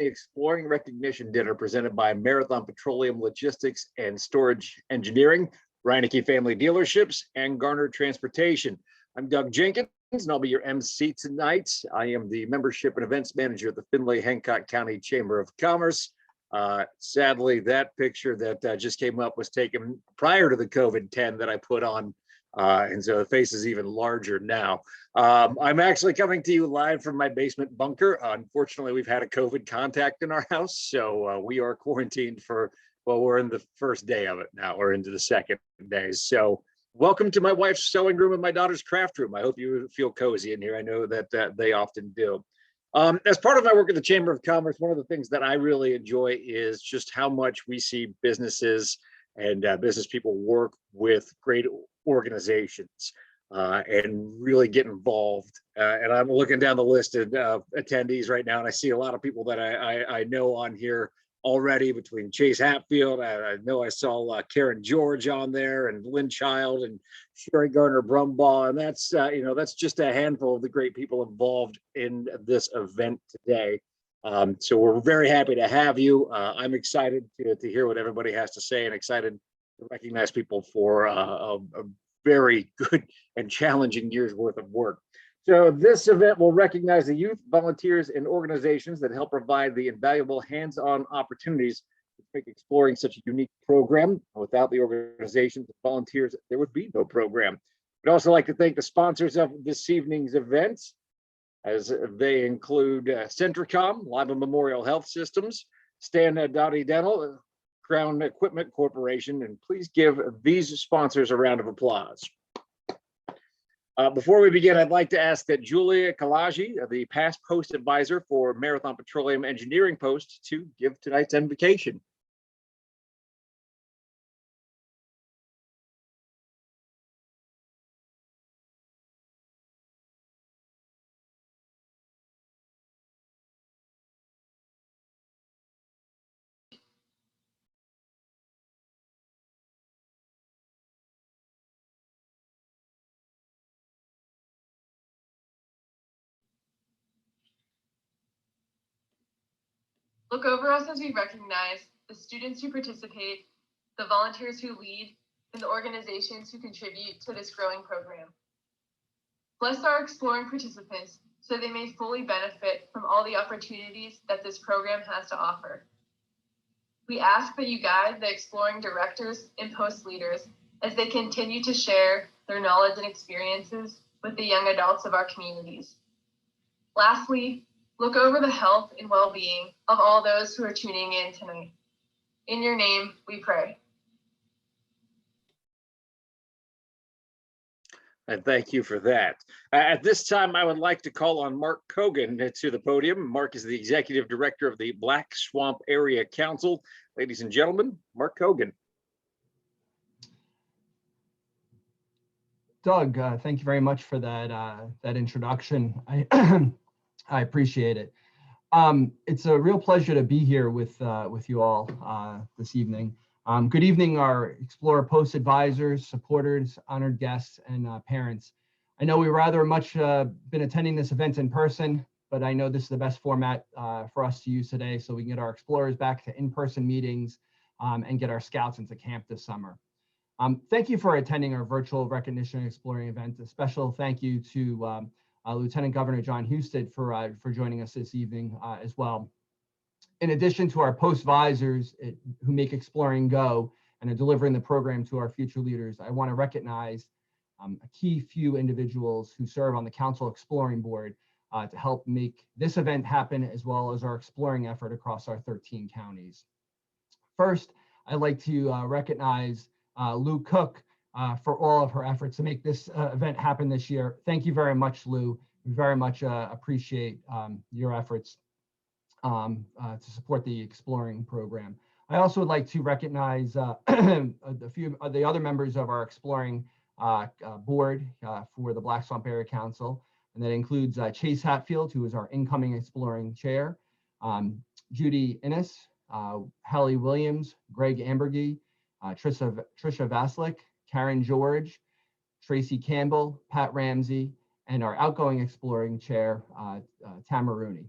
Exploring Recognition Dinner presented by Marathon Petroleum Logistics and Storage Engineering, Reineke Family Dealerships, and Garner Transportation. I'm Doug Jenkins, and I'll be your MC tonight. I am the Membership and Events Manager at the Findlay-Hancock County Chamber of Commerce. Sadly, that picture that just came up was taken prior to the COVID-10 that I put on, and so the face is even larger now. I'm actually coming to you live from my basement bunker. Unfortunately, we've had a COVID contact in our house, so we are quarantined for, well, we're in the first day of it now, or into the second day. So welcome to my wife's sewing room and my daughter's craft room. I hope you feel cozy in here. I know that they often do. As part of my work at the Chamber of Commerce, one of the things that I really enjoy is just how much we see businesses and business people work with great organizations and really get involved. And I'm looking down the list of attendees right now, and I see a lot of people that I know on here already, between Chase Hatfield. I know I saw Karen George on there, and Lynn Child, and Sherry Gardner Brumbaugh, and that's just a handful of the great people involved in this event today. So we're very happy to have you. I'm excited to hear what everybody has to say, and excited to recognize people for a very good and challenging year's worth of work. So this event will recognize the youth, volunteers, and organizations that help provide the invaluable hands-on opportunities to make Exploring such a unique program. Without the organizations and volunteers, there would be no program. We'd also like to thank the sponsors of this evening's event, as they include Centricom, Live Memorial Health Systems, Stan Dottie Dental, Crown Equipment Corporation, and please give these sponsors a round of applause. Before we begin, I'd like to ask that Julia Kalaji, the past post advisor for Marathon Petroleum Engineering Post, to give tonight's invocation. Look over us as we recognize the students who participate, the volunteers who lead, and the organizations who contribute to this growing program. Bless our Exploring participants so they may fully benefit from all the opportunities that this program has to offer. We ask that you guide the Exploring directors and post leaders as they continue to share their knowledge and experiences with the young adults of our communities. Lastly, look over the health and well-being of all those who are tuning in tonight. In your name, we pray. And thank you for that. At this time, I would like to call on Mark Cogan to the podium. Mark is the Executive Director of the Black Swamp Area Council. Ladies and gentlemen, Mark Cogan. Doug, thank you very much for that introduction. I appreciate it. It's a real pleasure to be here with you all this evening. Good evening, our Explorer Post advisors, supporters, honored guests, and parents. I know we rather much been attending this event in person, but I know this is the best format for us to use today, so we can get our Explorers back to in-person meetings and get our Scouts into camp this summer. Thank you for attending our virtual Recognition and Exploring event. A special thank you to Lieutenant Governor Jon Husted for joining us this evening as well. In addition to our post advisors who make Exploring go and are delivering the program to our future leaders, I want to recognize a key few individuals who serve on the Council Exploring Board to help make this event happen, as well as our exploring effort across our 13 counties. First, I'd like to recognize Lou Cook for all of her efforts to make this event happen this year. Thank you very much, Lou. We very much appreciate your efforts to support the Exploring program. I also would like to recognize a few of the other members of our Exploring board for the Black Swamp Area Council, and that includes Chase Hatfield, who is our incoming Exploring chair, Judy Innes, Hallie Williams, Greg Ambergy, Trisha Vaslik, Karen George, Tracy Campbell, Pat Ramsey, and our outgoing Exploring chair, Tamara Rooney.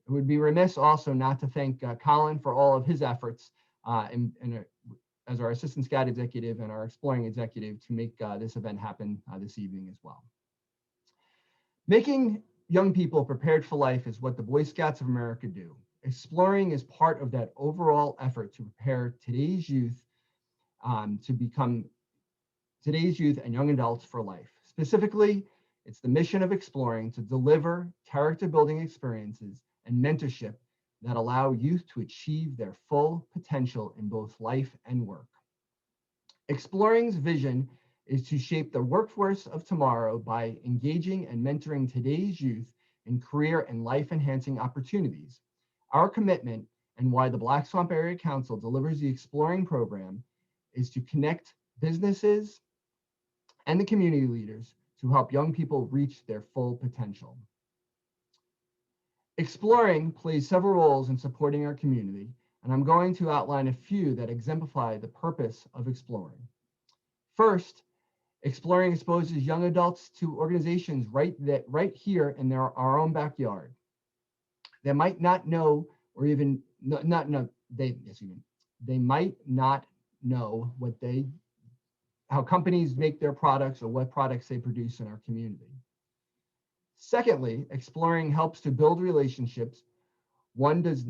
It would be remiss also not to thank Colin for all of his efforts as our Assistant Scout Executive and our Exploring Executive to make this event happen this evening as well. Making young people prepared for life is what the Boy Scouts of America do. Exploring is part of that overall effort to prepare today's youth to become today's youth and young adults for life. Specifically, it's the mission of Exploring to deliver character building experiences and mentorship that allow youth to achieve their full potential in both life and work. Exploring's vision is to shape the workforce of tomorrow by engaging and mentoring today's youth in career and life-enhancing opportunities. Our commitment and why the Black Swamp Area Council delivers the Exploring program is to connect businesses and the community leaders to help young people reach their full potential. Exploring plays several roles in supporting our community, and I'm going to outline a few that exemplify the purpose of Exploring. First, Exploring exposes young adults to organizations right here in our own backyard. They might not know, or even they might not know how companies make their products or what products they produce in our community. Secondly, Exploring helps to build relationships. One does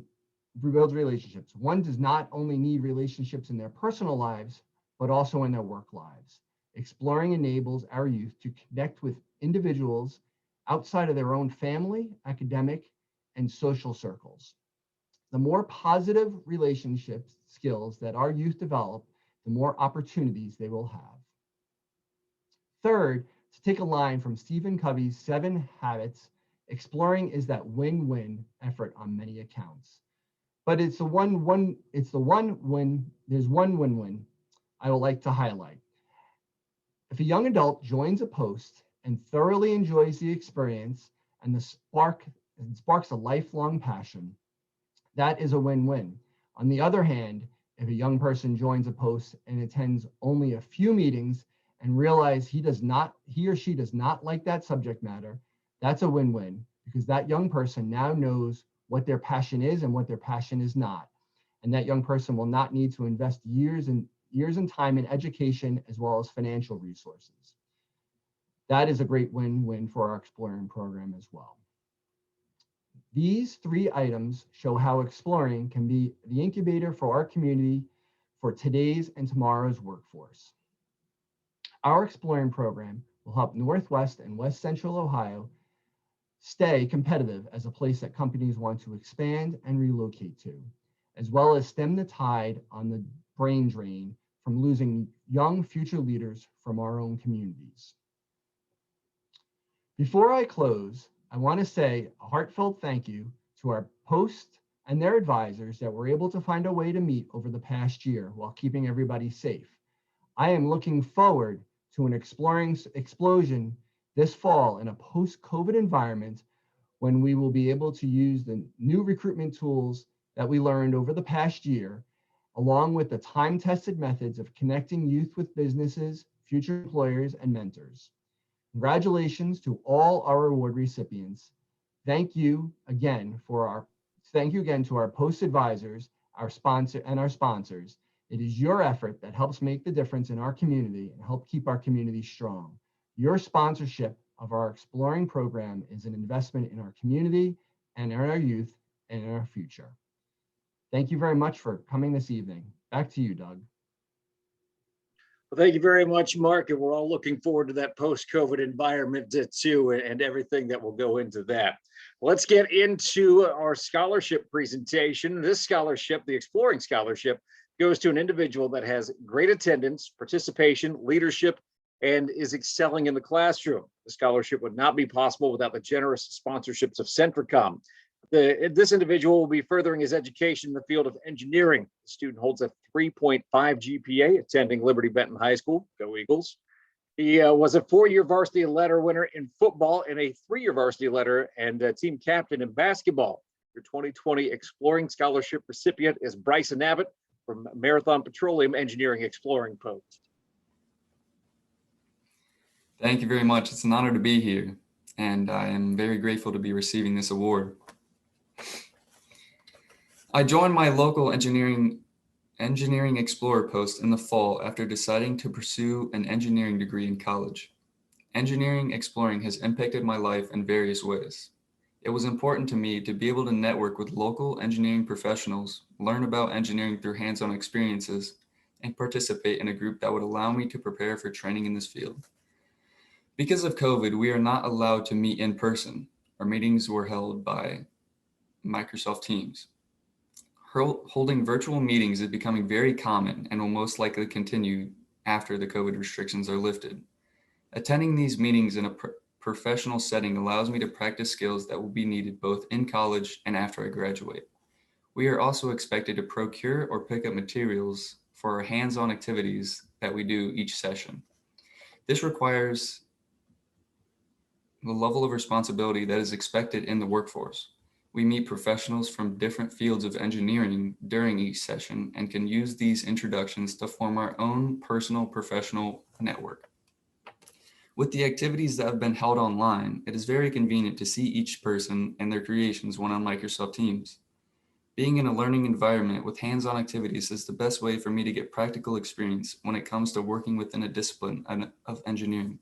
not only need relationships in their personal lives, but also in their work lives. Exploring enables our youth to connect with individuals outside of their own family, academic, and social circles. The more positive relationship skills that our youth develop, the more opportunities they will have. Third, to take a line from Stephen Covey's 7 Habits, Exploring is that win-win effort on many accounts. But there's one win-win I would like to highlight. If a young adult joins a post and thoroughly enjoys the experience and the sparks a lifelong passion, that is a win-win. On the other hand, if a young person joins a post and attends only a few meetings and realize he or she does not like that subject matter, that's a win-win, because that young person now knows what their passion is and what their passion is not. And that young person will not need to invest years and time in education as well as financial resources. That is a great win-win for our Exploring program as well. These 3 items show how Exploring can be the incubator for our community for today's and tomorrow's workforce. Our Exploring program will help Northwest and West Central Ohio stay competitive as a place that companies want to expand and relocate to, as well as stem the tide on the brain drain from losing young future leaders from our own communities. Before I close, I want to say a heartfelt thank you to our hosts and their advisors that were able to find a way to meet over the past year while keeping everybody safe. I am looking forward to an Exploring explosion this fall in a post-COVID environment when we will be able to use the new recruitment tools that we learned over the past year, along with the time-tested methods of connecting youth with businesses, future employers, and mentors. Congratulations to all our award recipients. Thank you again to our post advisors, our sponsors. It is your effort that helps make the difference in our community and help keep our community strong. Your sponsorship of our Exploring program is an investment in our community and in our youth and in our future. Thank you very much for coming this evening. Back to you, Doug. Well, thank you very much, Mark. And we're all looking forward to that post-COVID environment too, and everything that will go into that. Let's get into our scholarship presentation. This scholarship, the Exploring Scholarship, goes to an individual that has great attendance, participation, leadership, and is excelling in the classroom. The scholarship would not be possible without the generous sponsorships of Centricom. This individual will be furthering his education in the field of engineering. The student holds a 3.5 GPA, attending Liberty Benton High School. Go Eagles. He was a 4-year varsity letter winner in football and a 3-year varsity letter and team captain in basketball. Your 2020 Exploring Scholarship recipient is Bryson Abbott from Marathon Petroleum Engineering Exploring Post. Thank you very much. It's an honor to be here, and I am very grateful to be receiving this award. I joined my local engineering explorer post in the fall after deciding to pursue an engineering degree in college. Engineering exploring has impacted my life in various ways. It was important to me to be able to network with local engineering professionals, learn about engineering through hands-on experiences, and participate in a group that would allow me to prepare for training in this field. Because of COVID, we are not allowed to meet in person. Our meetings were held by Microsoft Teams. Holding virtual meetings is becoming very common and will most likely continue after the COVID restrictions are lifted. Attending these meetings in a professional setting allows me to practice skills that will be needed both in college and after I graduate. We are also expected to procure or pick up materials for our hands-on activities that we do each session. This requires the level of responsibility that is expected in the workforce. We meet professionals from different fields of engineering during each session and can use these introductions to form our own personal professional network. With the activities that have been held online, it is very convenient to see each person and their creations when on Microsoft Teams. Being in a learning environment with hands-on activities is the best way for me to get practical experience when it comes to working within a discipline of engineering.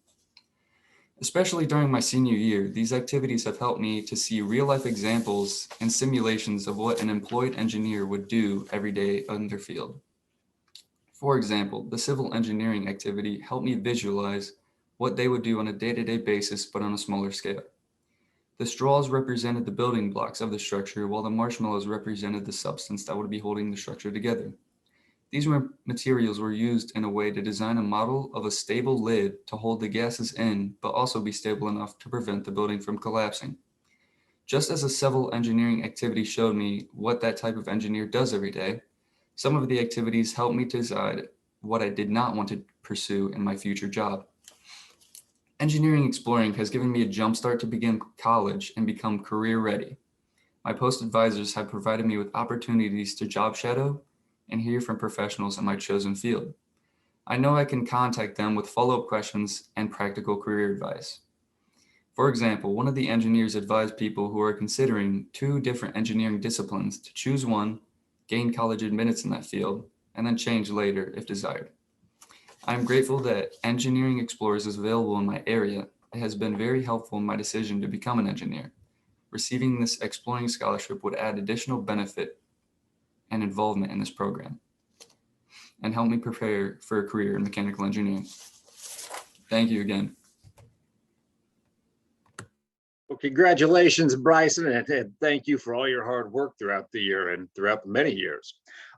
Especially during my senior year, these activities have helped me to see real-life examples and simulations of what an employed engineer would do every day in their field. For example, the civil engineering activity helped me visualize what they would do on a day-to-day basis, but on a smaller scale. The straws represented the building blocks of the structure, while the marshmallows represented the substance that would be holding the structure together. These materials were used in a way to design a model of a stable lid to hold the gases in, but also be stable enough to prevent the building from collapsing. Just as a civil engineering activity showed me what that type of engineer does every day, some of the activities helped me decide what I did not want to pursue in my future job. Engineering exploring has given me a jumpstart to begin college and become career ready. My post advisors have provided me with opportunities to job shadow and hear from professionals in my chosen field. I know I can contact them with follow-up questions and practical career advice. For example, one of the engineers advised people who are considering 2 different engineering disciplines to choose one, gain college admittance in that field, and then change later if desired. I am grateful that Engineering Explorers is available in my area. It has been very helpful in my decision to become an engineer. Receiving this exploring scholarship would add additional benefit and involvement in this program and help me prepare for a career in mechanical engineering. Thank you again. Well, congratulations, Bryson, and thank you for all your hard work throughout the year and throughout the many years.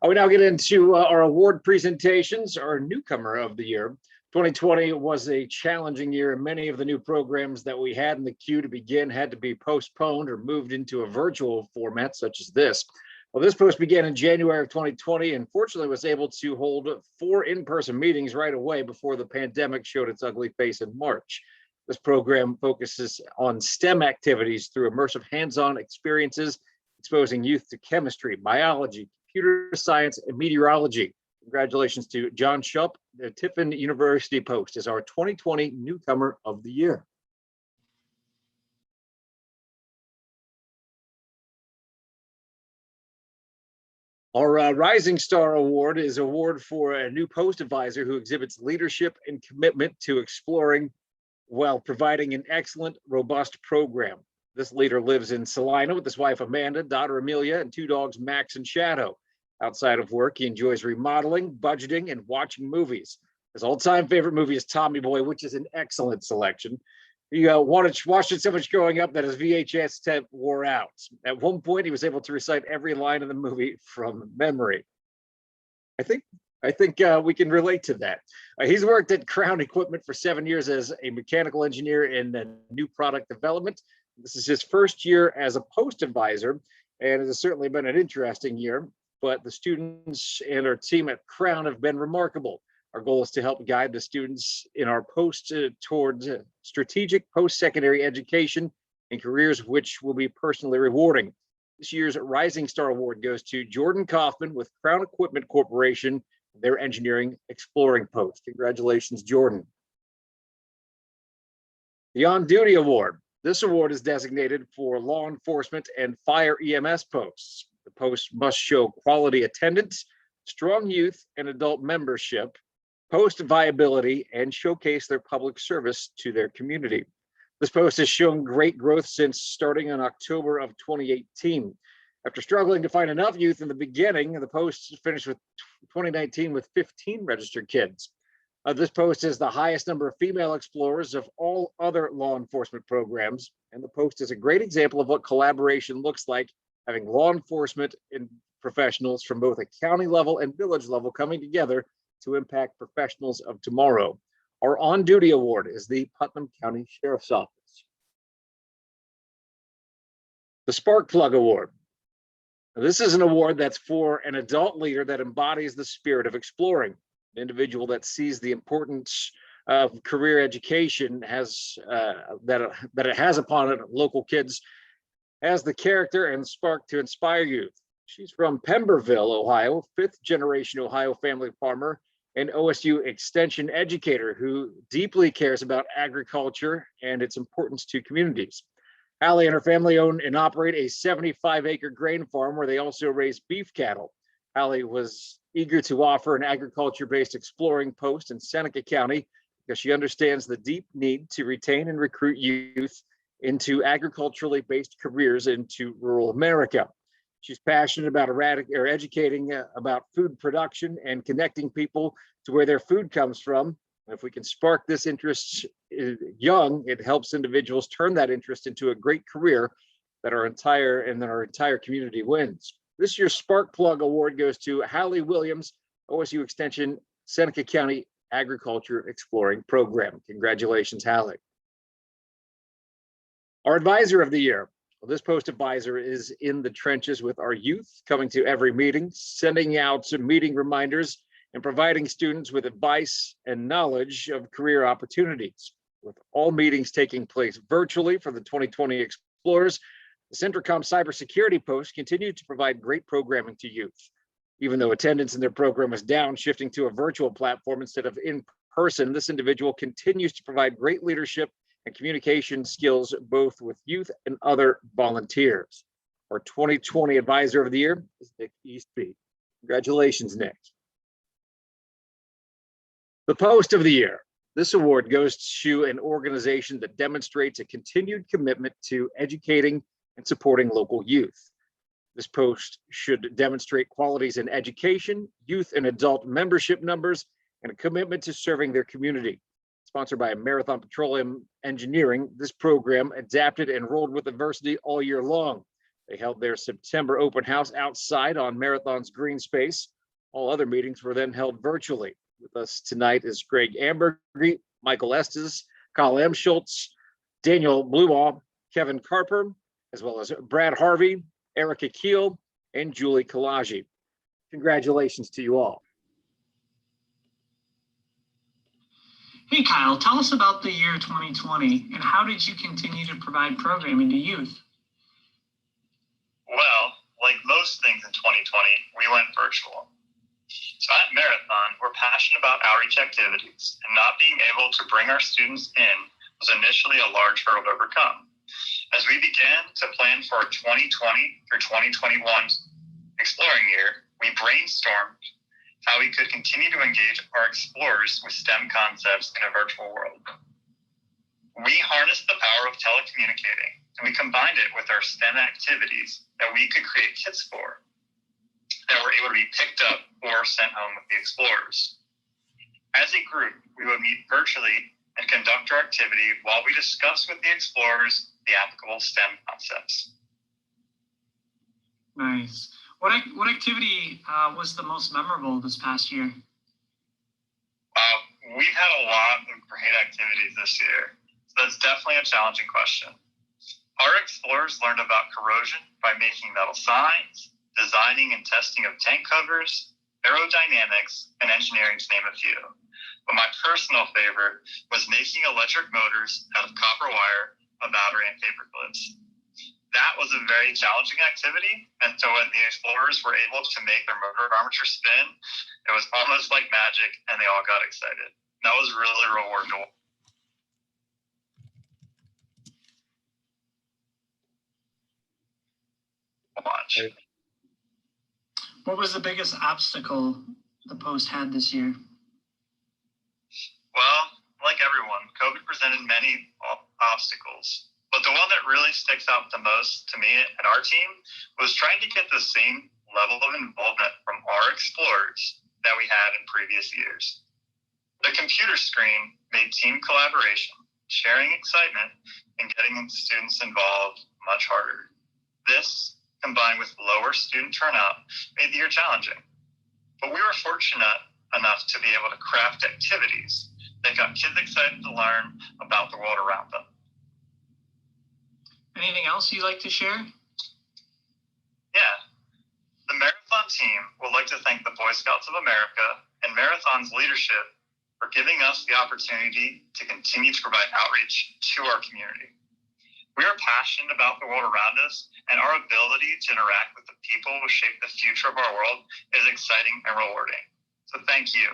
We now get into our award presentations. Our newcomer of the year. 2020 was a challenging year, and many of the new programs that we had in the queue to begin had to be postponed or moved into a virtual format such as this. Well, this post began in January of 2020 and fortunately was able to hold 4 in-person meetings right away before the pandemic showed its ugly face in March. This program focuses on STEM activities through immersive hands-on experiences, exposing youth to chemistry, biology, computer science, and meteorology. Congratulations to John Husted. The Tiffin University Post is our 2020 newcomer of the year. Our Rising Star Award is an award for a new post advisor who exhibits leadership and commitment to exploring while providing an excellent, robust program. This leader lives in Salina with his wife Amanda, daughter Amelia, and 2 dogs Max and Shadow. Outside of work, he enjoys remodeling, budgeting, and watching movies. His all-time favorite movie is Tommy Boy, which is an excellent selection. He watched it so much growing up that his VHS tape wore out. At one point, he was able to recite every line of the movie from memory. I think we can relate to that. He's worked at Crown Equipment for 7 years as a mechanical engineer in new product development. This is his first year as a post advisor, and it has certainly been an interesting year, but the students and our team at Crown have been remarkable. Our goal is to help guide the students in our post towards strategic post-secondary education and careers which will be personally rewarding. This year's Rising Star Award goes to Jordan Kaufman with Crown Equipment Corporation, their engineering exploring post. Congratulations, Jordan. The On Duty Award. This award is designated for law enforcement and fire EMS posts. The post must show quality attendance, strong youth and adult membership, post viability, and showcase their public service to their community. This post has shown great growth since starting in October of 2018. After struggling to find enough youth in the beginning, the post finished with 2019 with 15 registered kids. This post is the highest number of female explorers of all other law enforcement programs, and the post is a great example of what collaboration looks like, having law enforcement and professionals from both a county level and village level coming together to impact professionals of tomorrow. Our on-duty award is the Putnam County Sheriff's Office. The Spark Plug Award. Now, this is an award that's for an adult leader that embodies the spirit of exploring. An individual that sees the importance of career education that it has upon local kids, has the character and spark to inspire youth. She's from Pemberville, Ohio, fifth generation Ohio family farmer and OSU extension educator who deeply cares about agriculture and its importance to communities. Hallie and her family own and operate a 75-acre grain farm where they also raise beef cattle. Hallie was eager to offer an agriculture-based exploring post in Seneca County because she understands the deep need to retain and recruit youth into agriculturally based careers into rural America. She's passionate about educating about food production and connecting people to where their food comes from. And if we can spark this interest young, it helps individuals turn that interest into a great career that our entire community wins. This year's Spark Plug Award goes to Hallie Williams, OSU Extension Seneca County Agriculture Exploring Program. Congratulations, Hallie. Our Advisor of the Year. Well, this post advisor is in the trenches with our youth, coming to every meeting, sending out some meeting reminders, and providing students with advice and knowledge of career opportunities. With all meetings taking place virtually for the 2020 Explorers, the Centricom Cybersecurity Post continued to provide great programming to youth. Even though attendance in their program was down, shifting to a virtual platform instead of in person, this individual continues to provide great leadership and communication skills both with youth and other volunteers. Our 2020 Advisor of the Year is Nick Eastby. Congratulations, Nick. The Post of the Year. This award goes to an organization that demonstrates a continued commitment to educating and supporting local youth. This post should demonstrate qualities in education, youth and adult membership numbers, and a commitment to serving their community. Sponsored by Marathon Petroleum Engineering, this program adapted and rolled with adversity all year long. They held their September open house outside on Marathon's green space. All other meetings were then held virtually. With us tonight is Greg Ambergy, Michael Estes, Kyle M. Schultz, Daniel Blubaugh, Kevin Carper, as well as Brad Harvey, Erica Keel, and Julie Kalaji. Congratulations to you all. Hey Kyle, tell us about the year 2020 and how did you continue to provide programming to youth? Well, like most things in 2020, we went virtual. So at Marathon, we're passionate about outreach activities, and not being able to bring our students in was initially a large hurdle to overcome. As we began to plan for our 2020 through 2021 exploring year, we brainstormed how we could continue to engage our explorers with STEM concepts in a virtual world. We harnessed the power of telecommunicating, and we combined it with our STEM activities that we could create kits for that were able to be picked up or sent home with the explorers. As a group, we would meet virtually and conduct our activity while we discuss with the explorers the applicable STEM concepts. Nice. What activity was the most memorable this past year? We've had a lot of great activities this year, so that's definitely a challenging question. Our explorers learned about corrosion by making metal signs, designing and testing of tank covers, aerodynamics, and engineering, to name a few. But my personal favorite was making electric motors out of copper wire, a battery, and paper clips. That was a very challenging activity, and so when the explorers were able to make their motor armature spin, it was almost like magic, and they all got excited. That was really rewarding to watch. What was the biggest obstacle the post had this year? Well, like everyone, COVID presented many obstacles, but the one that really sticks out the most to me and our team was trying to get the same level of involvement from our explorers that we had in previous years. The computer screen made team collaboration, sharing excitement, and getting students involved much harder. This, combined with lower student turnout, made the year challenging. But we were fortunate enough to be able to craft activities that got kids excited to learn about the world around them. Anything else you'd like to share? Yeah. The Marathon team would like to thank the Boy Scouts of America and Marathon's leadership for giving us the opportunity to continue to provide outreach to our community. We are passionate about the world around us, and our ability to interact with the people who shape the future of our world is exciting and rewarding. So thank you.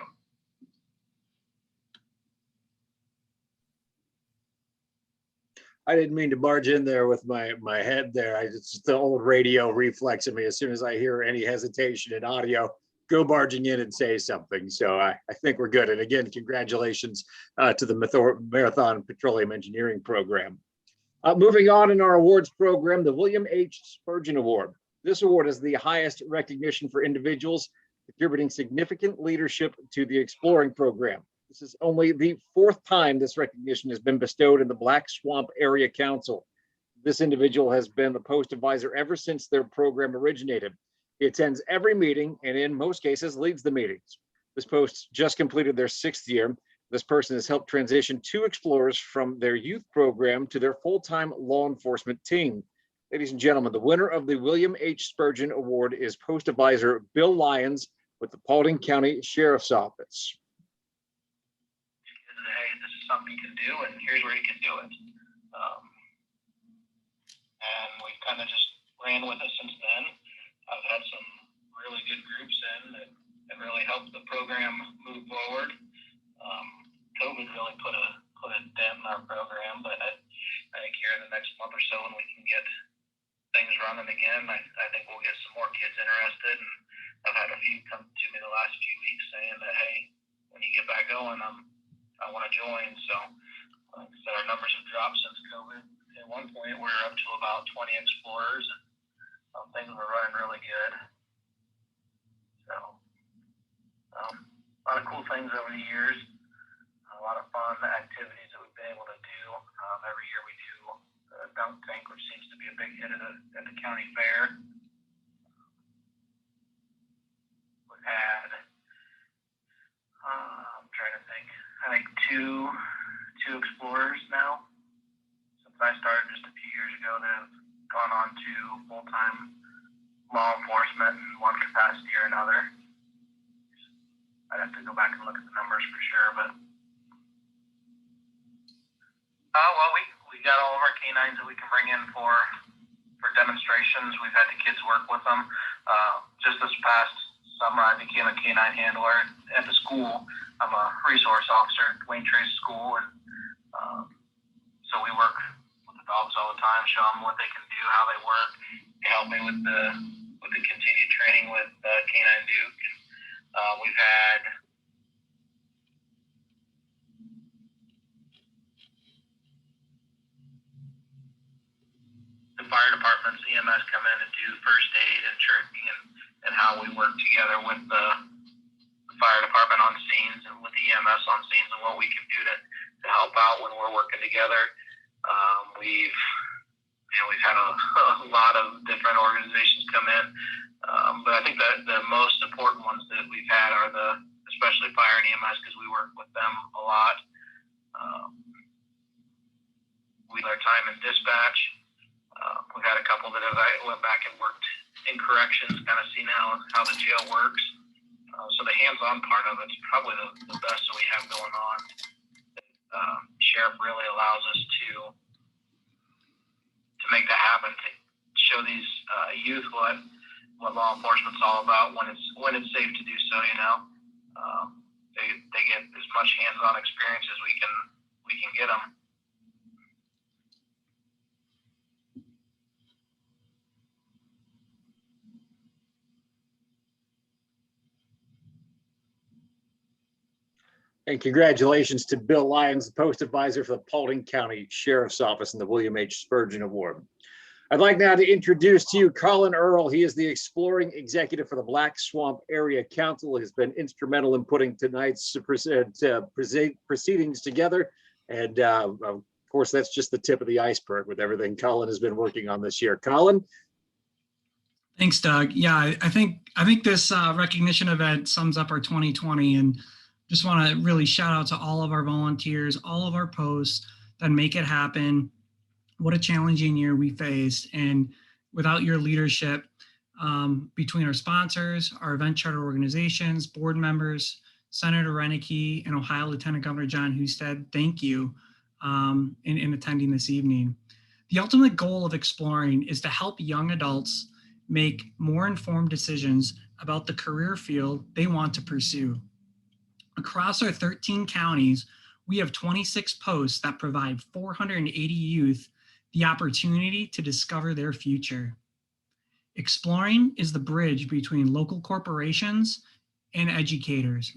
I didn't mean to barge in there with my head there. It's the old radio reflex in me. As soon as I hear any hesitation in audio, go barging in and say something. So I think we're good. And again, congratulations to the Marathon Petroleum Engineering Program. Moving on in our awards program, the William H. Spurgeon Award. This award is the highest recognition for individuals contributing significant leadership to the exploring program. This is only the 4th time this recognition has been bestowed in the Black Swamp Area Council. This individual has been the post advisor ever since their program originated. He attends every meeting and in most cases leads the meetings. This post just completed their 6th year. This person has helped transition 2 explorers from their youth program to their full-time law enforcement team. Ladies and gentlemen, the winner of the William H. Spurgeon Award is Post Advisor Bill Lyons with the Paulding County Sheriff's Office. Hey, this is something you can do, and here's where you can do it. And we've kind of just ran with it since then. I've had some really good groups in that really helped the program move forward. COVID really put a dent in our program, but I think here in the next month or so, when we can get things running again, I think we'll get some more kids interested. And I've had a few come to me the last few weeks saying that, hey, when you get back going, I want to join. So like I said, our numbers have dropped since COVID. At one point, we were up to about 20 explorers, and things were running really good. So a lot of cool things over the years, a lot of fun activities that we've been able to do. Every year we do the dunk tank, which seems to be a big hit at the county fair. We've had, I'm trying to think, I think two explorers now since I started just a few years ago that have gone on to full-time law enforcement in one capacity or another. I'd have to go back and look at the numbers for sure, but well, we got all of our canines that we can bring in for demonstrations. We've had the kids work with them. Just this past summer, I became a canine handler at the school. I'm a resource officer at Wayne Trace School, and so we work with the dogs all the time, show them what they can do, how they work. They help me with the continued training with Canine Duke. We've had the fire department's EMS come in and do first aid and training and how we work together with the fire department on scenes and with the EMS on scenes and what we can do to help out when we're working together. We've had a lot of different organizations come in, but I think that the most important ones that we've had are especially fire and EMS, because we work with them a lot. We our time in dispatch. We've had a couple that I went back and worked in corrections, kind of seen how the jail works. So the hands-on part of it's probably the best that we have going on. Sheriff really allows us to make that happen, to show these youth what law enforcement's all about when it's safe to do so. They get as much hands-on experience as we can get them. And congratulations to Bill Lyons, the post advisor for the Paulding County Sheriff's Office and the William H. Spurgeon Award. I'd like now to introduce to you Colin Earl. He is the exploring executive for the Black Swamp Area Council. He's been instrumental in putting tonight's proceedings together. And of course, that's just the tip of the iceberg with everything Colin has been working on this year. Colin? Thanks, Doug. Yeah, I think this recognition event sums up our 2020, and just want to really shout out to all of our volunteers, all of our posts that make it happen. What a challenging year we faced, and without your leadership, between our sponsors, our event charter organizations, board members, Senator Reineke, and Ohio Lieutenant Governor Jon Husted, thank you in attending this evening. The ultimate goal of Exploring is to help young adults make more informed decisions about the career field they want to pursue. Across our 13 counties, we have 26 posts that provide 480 youth the opportunity to discover their future. Exploring is the bridge between local corporations and educators.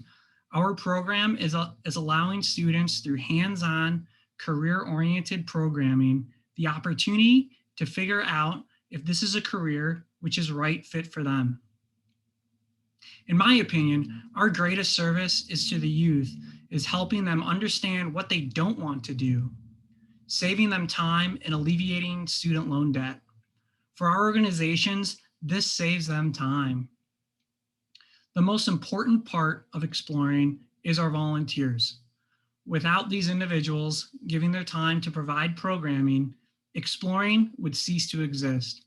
Our program is allowing students through hands-on, career-oriented programming the opportunity to figure out if this is a career which is right fit for them. In my opinion, our greatest service is to the youth is helping them understand what they don't want to do, saving them time and alleviating student loan debt. For our organizations, this saves them time. The most important part of Exploring is our volunteers. Without these individuals giving their time to provide programming, Exploring would cease to exist.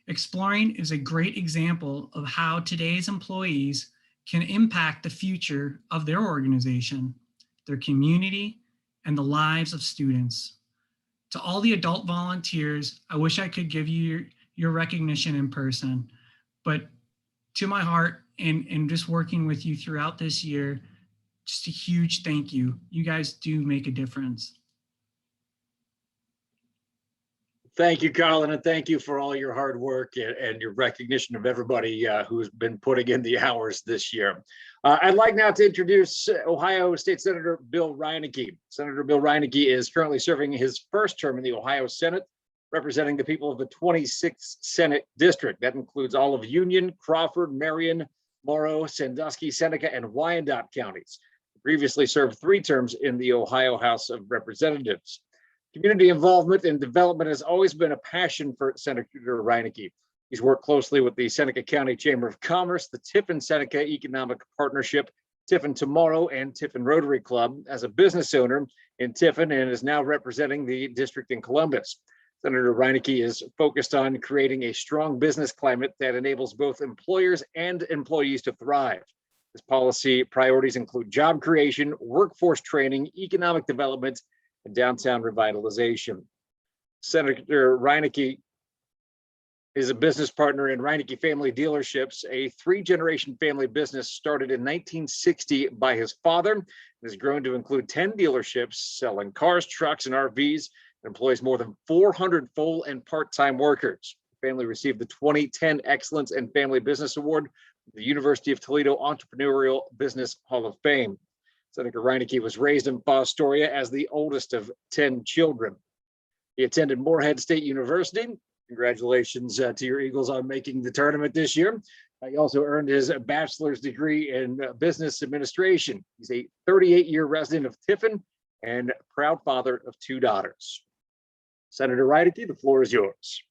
Exploring is a great example of how today's employees can impact the future of their organization, their community, and the lives of students. To all the adult volunteers, I wish I could give you your recognition in person, but to my heart and just working with you throughout this year, just a huge thank you. You guys do make a difference. Thank you, Colin, and thank you for all your hard work and your recognition of everybody who's been putting in the hours this year. I'd like now to introduce Ohio State Senator Bill Reineke. Senator Bill Reineke is currently serving his first term in the Ohio Senate, representing the people of the 26th Senate District. That includes all of Union, Crawford, Marion, Morrow, Sandusky, Seneca, and Wyandotte counties. He previously served 3 terms in the Ohio House of Representatives. Community involvement and development has always been a passion for Senator Reineke. He's worked closely with the Seneca County Chamber of Commerce, the Tiffin-Seneca Economic Partnership, Tiffin Tomorrow, and Tiffin Rotary Club as a business owner in Tiffin, and is now representing the district in Columbus. Senator Reineke is focused on creating a strong business climate that enables both employers and employees to thrive. His policy priorities include job creation, workforce training, economic development, and downtown revitalization. Senator Reineke is a business partner in Reineke Family Dealerships, a 3-generation family business started in 1960 by his father, and has grown to include 10 dealerships selling cars, trucks, and RVs, and employs more than 400 full and part-time workers. The family received the 2010 Excellence in Family Business Award from the University of Toledo Entrepreneurial Business Hall of Fame. Senator Reineke was raised in Fostoria as the oldest of 10 children. He attended Morehead State University. Congratulations to your Eagles on making the tournament this year. He also earned his bachelor's degree in business administration. He's a 38-year resident of Tiffin and proud father of 2 daughters. Senator Reineke, the floor is yours.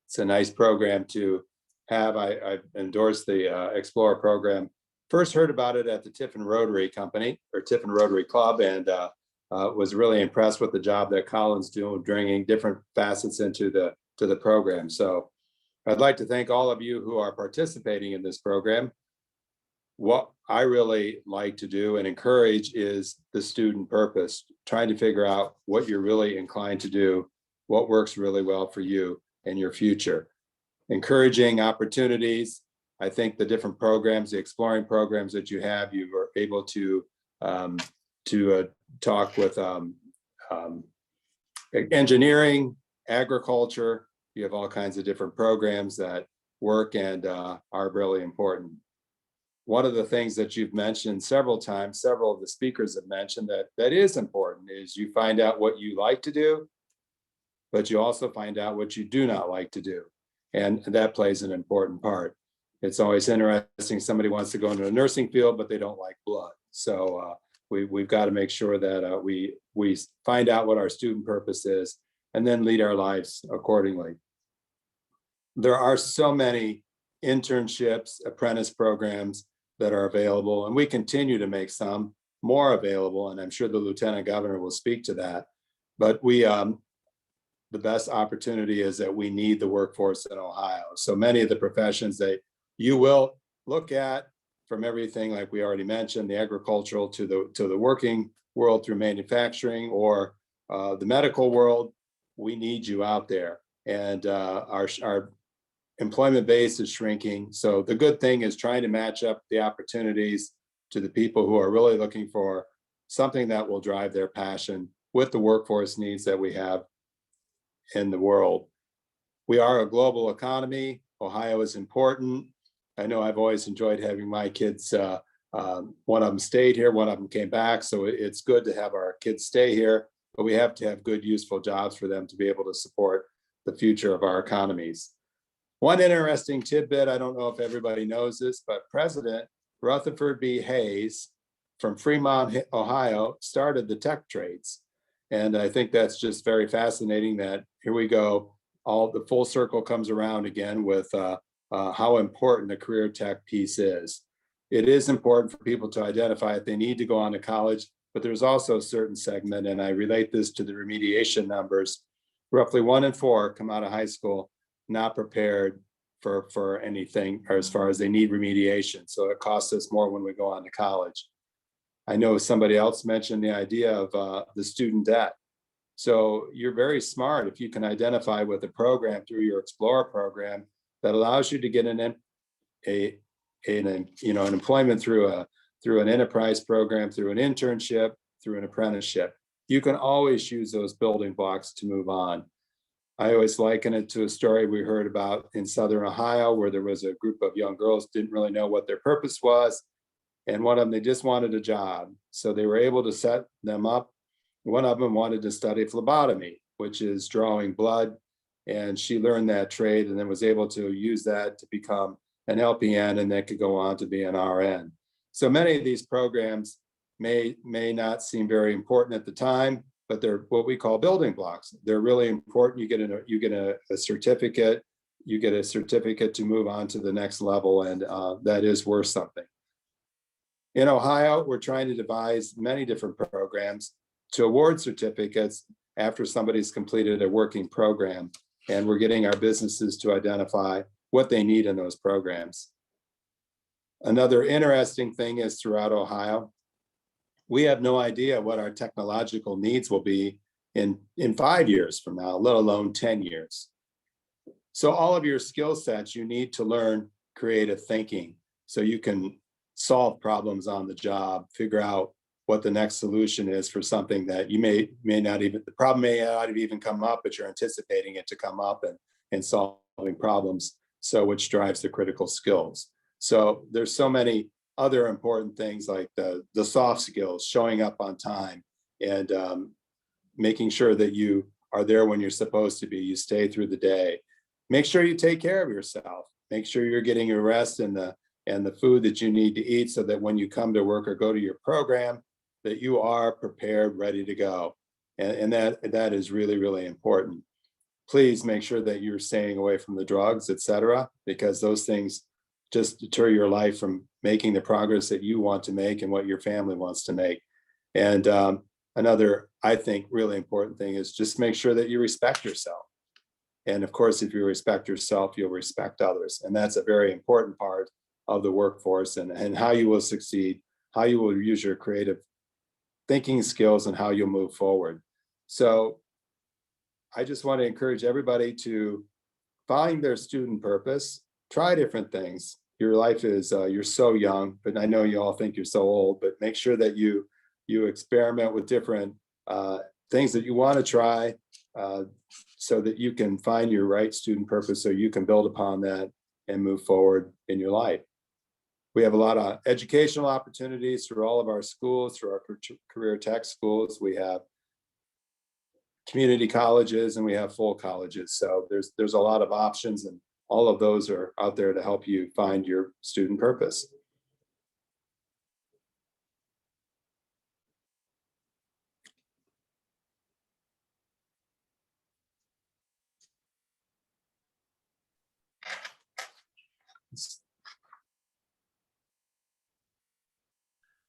It's a nice program to have. I've endorsed the Explorer program. First heard about it at the Tiffin Rotary Company or Tiffin Rotary Club, and was really impressed with the job that Colin's doing, bringing different facets into the program. So I'd like to thank all of you who are participating in this program. What I really like to do and encourage is the student purpose, trying to figure out what you're really inclined to do, what works really well for you and your future. Encouraging opportunities, I think the different programs, the exploring programs that you have, you were able to talk with engineering, agriculture. You have all kinds of different programs that work and are really important. One of the things that you've mentioned several times, several of the speakers have mentioned that is important, is you find out what you like to do, but you also find out what you do not like to do. And that plays an important part. It's always interesting, somebody wants to go into the nursing field, but they don't like blood. So we've got to make sure that we find out what our student purpose is and then lead our lives accordingly. There are so many internships, apprentice programs that are available, and we continue to make some more available, and I'm sure the Lieutenant Governor will speak to that. But the best opportunity is that we need the workforce in Ohio. So many of the professions that you will look at, from everything like we already mentioned, the agricultural to the working world through manufacturing or the medical world, we need you out there. And our employment base is shrinking. So the good thing is trying to match up the opportunities to the people who are really looking for something that will drive their passion with the workforce needs that we have in the world. We are a global economy. Ohio is important. I know I've always enjoyed having my kids, one of them stayed here, one of them came back. So it's good to have our kids stay here, but we have to have good, useful jobs for them to be able to support the future of our economies. One interesting tidbit, I don't know if everybody knows this, but President Rutherford B. Hayes from Fremont, Ohio, started the tech trades. And I think that's just very fascinating that here we go, all the full circle comes around again with how important the career tech piece is. It is important for people to identify if they need to go on to college, but there's also a certain segment, and I relate this to the remediation numbers. Roughly 1 in 4 come out of high school not prepared for anything, or as far as they need remediation. So it costs us more when we go on to college. I know somebody else mentioned the idea of the student debt. So you're very smart if you can identify with a program through your Explorer program that allows you to get an employment through an enterprise program, through an internship, through an apprenticeship. You can always use those building blocks to move on. I always liken it to a story we heard about in Southern Ohio, where there was a group of young girls didn't really know what their purpose was. And one of them, they just wanted a job. So they were able to set them up. One of them wanted to study phlebotomy, which is drawing blood. And she learned that trade and then was able to use that to become an LPN and then could go on to be an RN. So many of these programs may not seem very important at the time, but they're what we call building blocks. They're really important. You get a certificate, you get a certificate to move on to the next level, and that is worth something. In Ohio, we're trying to devise many different programs to award certificates after somebody's completed a working program, and we're getting our businesses to identify what they need in those programs. Another interesting thing is throughout Ohio, we have no idea what our technological needs will be in 5 years from now, let alone 10 years. So all of your skill sets, you need to learn creative thinking so you can solve problems on the job, figure out what the next solution is for something that you may not even, the problem may not have even come up, but you're anticipating it to come up and solving problems. So which drives the critical skills. So there's so many other important things like the soft skills, showing up on time and making sure that you are there when you're supposed to be, you stay through the day. Make sure you take care of yourself. Make sure you're getting your rest and the food that you need to eat so that when you come to work or go to your program, that you are prepared, ready to go. And that is really, really important. Please make sure that you're staying away from the drugs, et cetera, because those things just deter your life from making the progress that you want to make and what your family wants to make. And another, I think, really important thing is just make sure that you respect yourself. And of course, if you respect yourself, you'll respect others. And that's a very important part of the workforce and how you will succeed, how you will use your creative thinking skills and how you'll move forward. So I just want to encourage everybody to find their student purpose, try different things. your life is, you're so young, but I know you all think you're so old, but make sure that you experiment with different things that you want to try, so that you can find your right student purpose, so you can build upon that and move forward in your life. We have a lot of educational opportunities through all of our schools, through our career tech schools. We have community colleges and we have full colleges. So there's a lot of options, and all of those are out there to help you find your student purpose.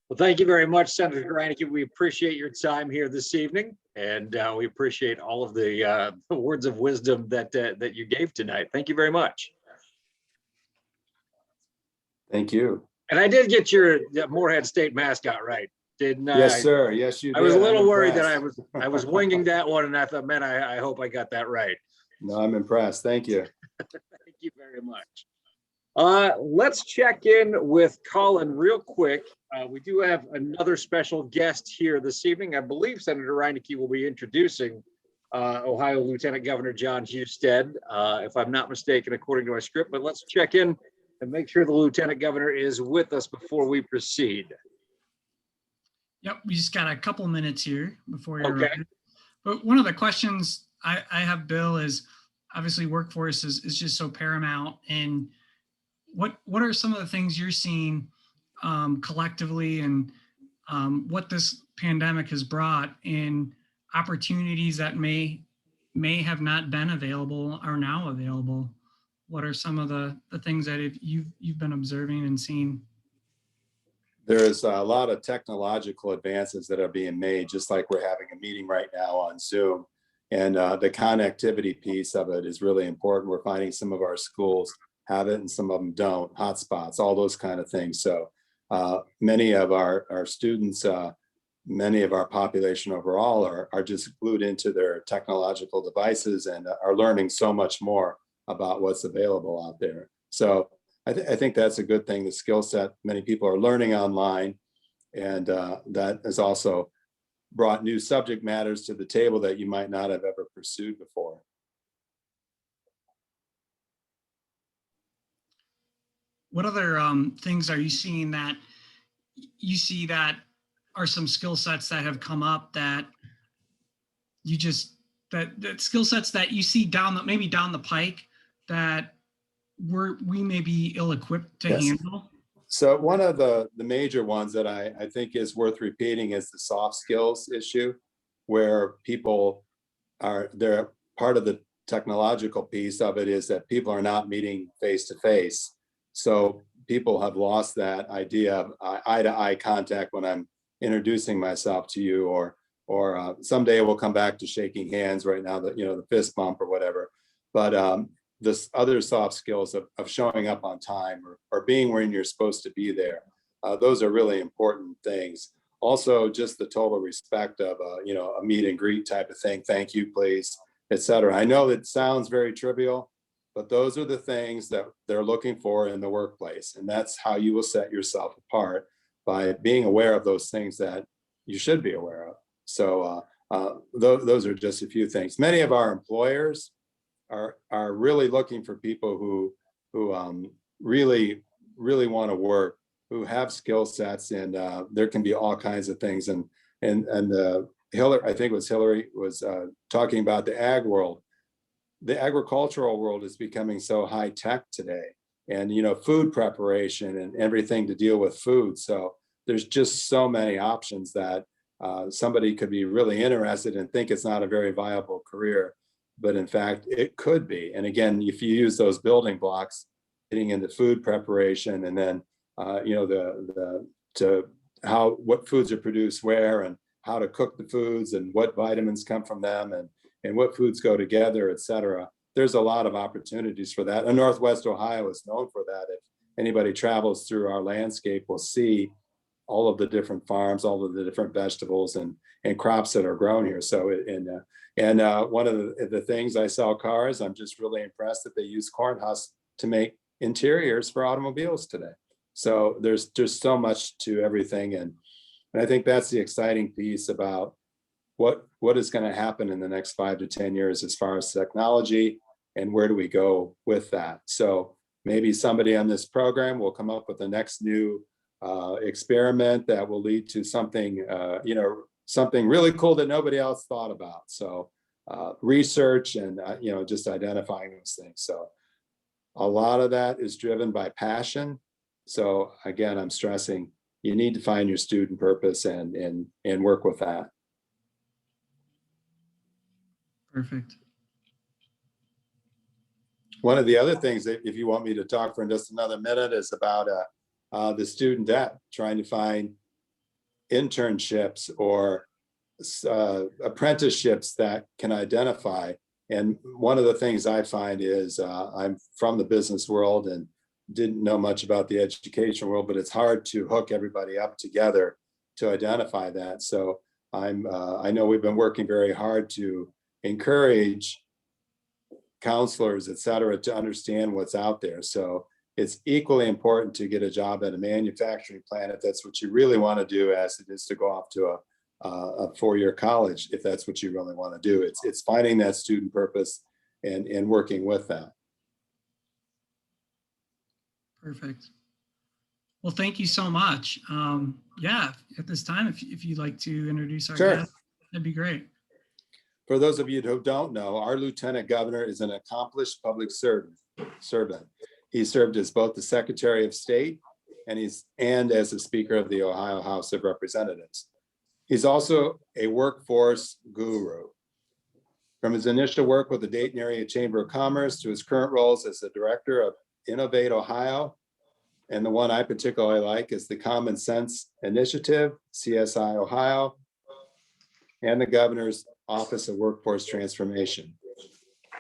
Well, thank you very much, Senator Reineke. We appreciate your time here this evening, and we appreciate all of the words of wisdom that you gave tonight. Thank you very much. Thank you. And I did get your Moorhead State mascot right, didn't I? Yes, sir. Yes, you did. I was a little I'm worried that impressed. I was winging that one, and I thought, man, I hope I got that right. No, I'm impressed. Thank you. Thank you very much. Let's check in with Colin real quick. We do have another special guest here this evening. I believe Senator Reineke will be introducing Ohio Lieutenant Governor Jon Husted, if I'm not mistaken, according to our script. But let's check in and make sure the Lieutenant Governor is with us before we proceed. Yep, we just got a couple minutes here before you're Okay. ready. But one of the questions I have, Bill, is obviously workforce is just so paramount. And what are some of the things you're seeing collectively, and what this pandemic has brought in opportunities that may have not been available are now available? What are some of the things that you've been observing and seeing? There's a lot of technological advances that are being made, just like we're having a meeting right now on Zoom. And the connectivity piece of it is really important. We're finding some of our schools have it and some of them don't, hotspots, all those kind of things. So many of our students, many of our population overall are just glued into their technological devices and are learning so much more about what's available out there. So I think that's a good thing, the skill set. Many people are learning online, and that has also brought new subject matters to the table that you might not have ever pursued before. What other things are you seeing that you see that are some skill sets that have come up that you just, that skill sets that you see maybe down the pike that we may be ill-equipped to Yes. handle? So one of the major ones that I think is worth repeating is the soft skills issue, where people they're part of the technological piece of it is that people are not meeting face to face. So people have lost that idea of eye-to-eye contact when I'm introducing myself to you, or someday we'll come back to shaking hands. Right now, the fist bump or whatever. But this other soft skills of showing up on time or being when you're supposed to be there, those are really important things. Also, just the total respect of a meet and greet type of thing. Thank you, please, etc. I know that sounds very trivial, but those are the things that they're looking for in the workplace. And that's how you will set yourself apart, by being aware of those things that you should be aware of. So those are just a few things. Many of our employers are really looking for people who really want to work, who have skill sets, and there can be all kinds of things. And Hillary, I think it was Hillary, was talking about the ag world. The agricultural world is becoming so high tech today, and food preparation and everything to deal with food. So there's just so many options that somebody could be really interested and think it's not a very viable career, but in fact it could be. And again, if you use those building blocks, getting into food preparation, and then what foods are produced where, and how to cook the foods, and what vitamins come from them, and what foods go together, etc. There's a lot of opportunities for that. And Northwest Ohio is known for that. If anybody travels through our landscape, will see all of the different farms, all of the different vegetables and crops that are grown here. So one of the things, I sell cars. I'm just really impressed that they use corn husks to make interiors for automobiles today. So there's so much to everything. And I think that's the exciting piece about what is going to happen in the next 5 to 10 years as far as technology and where do we go with that. So maybe somebody on this program will come up with the next new experiment that will lead to something, something really cool that nobody else thought about. So research and, just identifying those things. So a lot of that is driven by passion. So again, I'm stressing you need to find your student purpose and work with that. Perfect. One of the other things that if you want me to talk for just another minute is about the student debt, trying to find internships or apprenticeships that can identify. And one of the things I find is I'm from the business world and didn't know much about the education world, but it's hard to hook everybody up together to identify that. So I know we've been working very hard to encourage counselors, et cetera, to understand what's out there. So it's equally important to get a job at a manufacturing plant if that's what you really want to do, as it is to go off to a four-year college if that's what you really want to do. It's finding that student purpose and working with that. Perfect. Well, thank you so much. Yeah, at this time, if you'd like to introduce our Sure. guest, that'd be great. For those of you who don't know, our Lieutenant Governor is an accomplished public servant. He served as both the Secretary of State and as the Speaker of the Ohio House of Representatives. He's also a workforce guru. From his initial work with the Dayton Area Chamber of Commerce to his current roles as the Director of Innovate Ohio, and the one I particularly like is the Common Sense Initiative, CSI Ohio, and the Governor's Office of Workforce Transformation.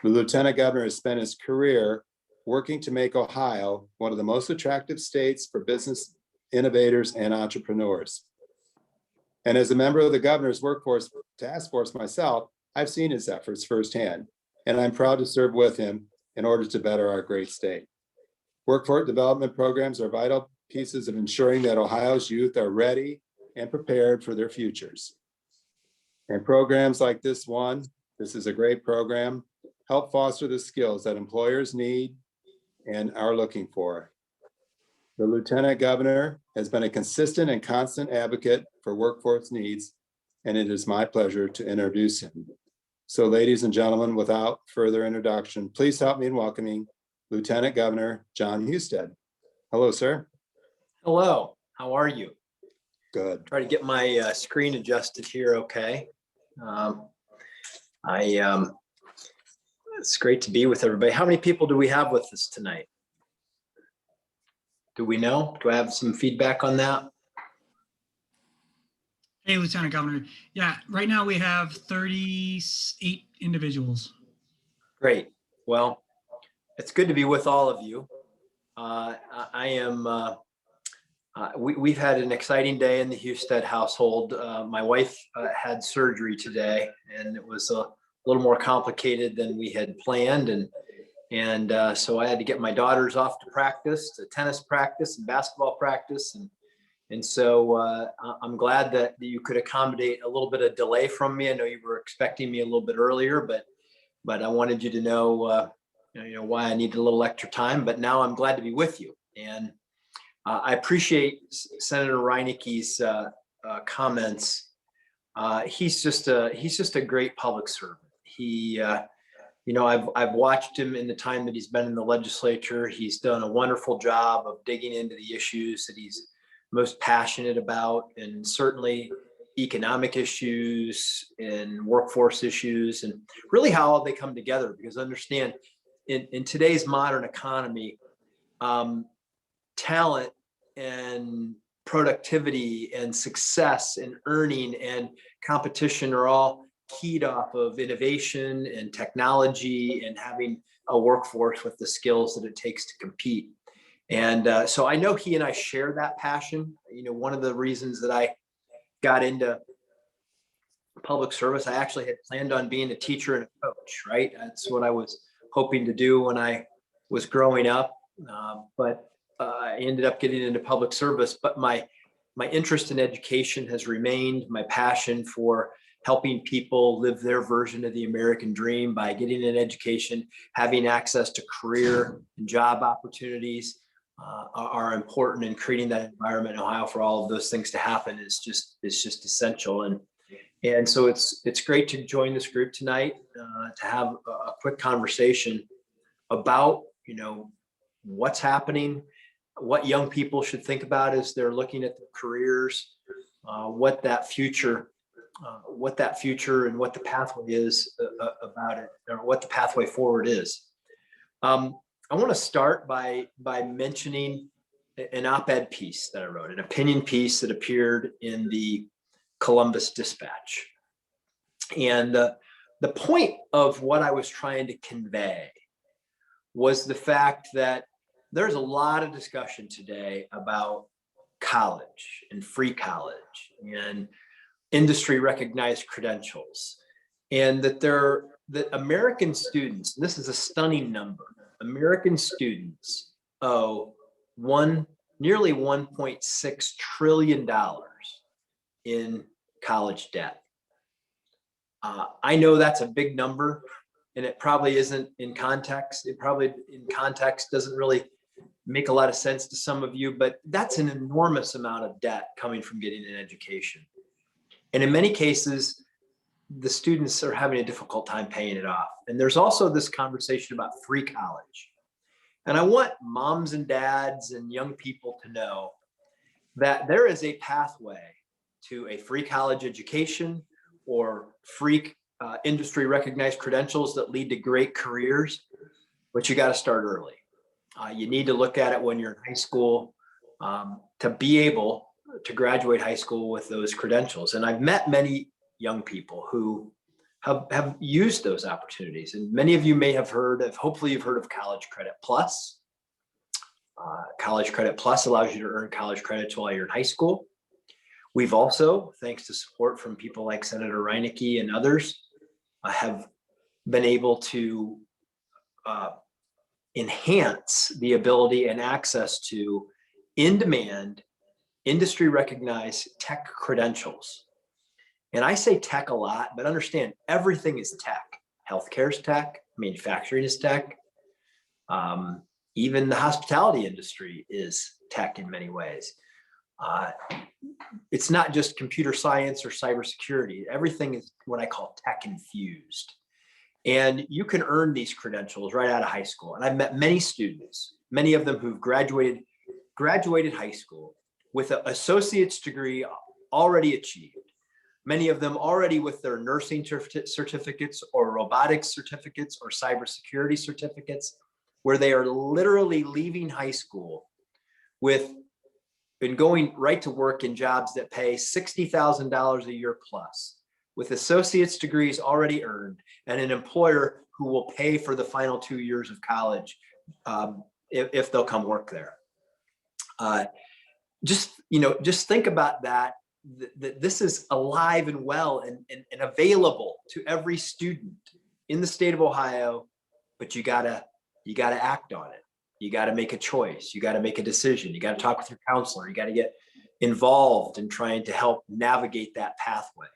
The Lieutenant Governor has spent his career working to make Ohio one of the most attractive states for business innovators and entrepreneurs. And as a member of the Governor's Workforce Task Force myself, I've seen his efforts firsthand, and I'm proud to serve with him in order to better our great state. Workforce development programs are vital pieces of ensuring that Ohio's youth are ready and prepared for their futures. And programs like this is a great program, help foster the skills that employers need and are looking for. The Lieutenant Governor has been a consistent and constant advocate for workforce needs, and it is my pleasure to introduce him. So ladies and gentlemen, without further introduction, please help me in welcoming Lieutenant Governor Jon Husted. Hello, sir. Hello, how are you? Good. Try to get my screen adjusted here, okay? It's great to be with everybody. How many people do we have with us tonight? Do we know? Do I have some feedback on that? Hey, Lieutenant Governor. Yeah, right now we have 38 individuals. Great. Well, it's good to be with all of you. We've had an exciting day in the Husted household. My wife had surgery today, and it was a little more complicated than we had planned. And so I had to get my daughters off to practice, to tennis practice and basketball practice. And so I'm glad that you could accommodate a little bit of delay from me. I know you were expecting me a little bit earlier, but I wanted you to know, why I needed a little extra time. But now I'm glad to be with you. And I appreciate Senator Reineke's comments. He's just a great public servant. I've watched him in the time that he's been in the legislature. He's done a wonderful job of digging into the issues that he's most passionate about, and certainly economic issues and workforce issues, and really how they come together. Because understand, in today's modern economy, talent and productivity and success and earning and competition are all keyed off of innovation and technology and having a workforce with the skills that it takes to compete. And so I know he and I share that passion. One of the reasons that I got into public service, I actually had planned on being a teacher and a coach, right? That's what I was hoping to do when I was growing up. but I ended up getting into public service. But my interest in education has remained. My passion for helping people live their version of the American dream by getting an education, having access to career and job opportunities are important, and creating that environment in Ohio for all of those things to happen is just essential. And so it's great to join this group tonight to have a quick conversation about, what's happening, what young people should think about as they're looking at their careers, what that future and what the pathway is about it, or what the pathway forward is. I want to start by mentioning an op-ed piece that I wrote, an opinion piece that appeared in the Columbus Dispatch. And the point of what I was trying to convey was the fact that there's a lot of discussion today about college and free college and industry recognized credentials, and that American students, and this is a stunning number, American students owe nearly $1.6 trillion in college debt. I know that's a big number, and it probably isn't in context. It probably in context doesn't really make a lot of sense to some of you, but that's an enormous amount of debt coming from getting an education. And in many cases, the students are having a difficult time paying it off. And there's also this conversation about free college. And I want moms and dads and young people to know that there is a pathway to a free college education or free industry recognized credentials that lead to great careers, but you got to start early. You need to look at it when you're in high school to be able to graduate high school with those credentials. And I've met many young people who have used those opportunities. And many of you may have heard of, hopefully you've heard of College Credit Plus. College Credit Plus allows you to earn college credits while you're in high school. We've also, thanks to support from people like Senator Reineke and others, have been able to enhance the ability and access to in-demand, industry-recognized tech credentials. And I say tech a lot, but understand everything is tech. Healthcare is tech, manufacturing is tech. Even the hospitality industry is tech in many ways. It's not just computer science or cybersecurity. Everything is what I call tech infused. And you can earn these credentials right out of high school. And I've met many students, many of them who've graduated high school with an associate's degree already achieved. Many of them already with their nursing certificates or robotics certificates or cybersecurity certificates, where they are literally leaving high school and going right to work in jobs that pay $60,000 a year plus, with associate's degrees already earned, and an employer who will pay for the final 2 years of college if they'll come work there. Just think about that this is alive and well and available to every student in the state of Ohio, but you gotta act on it. You gotta make a choice. You gotta make a decision. You gotta talk with your counselor. You gotta get involved in trying to help navigate that pathway.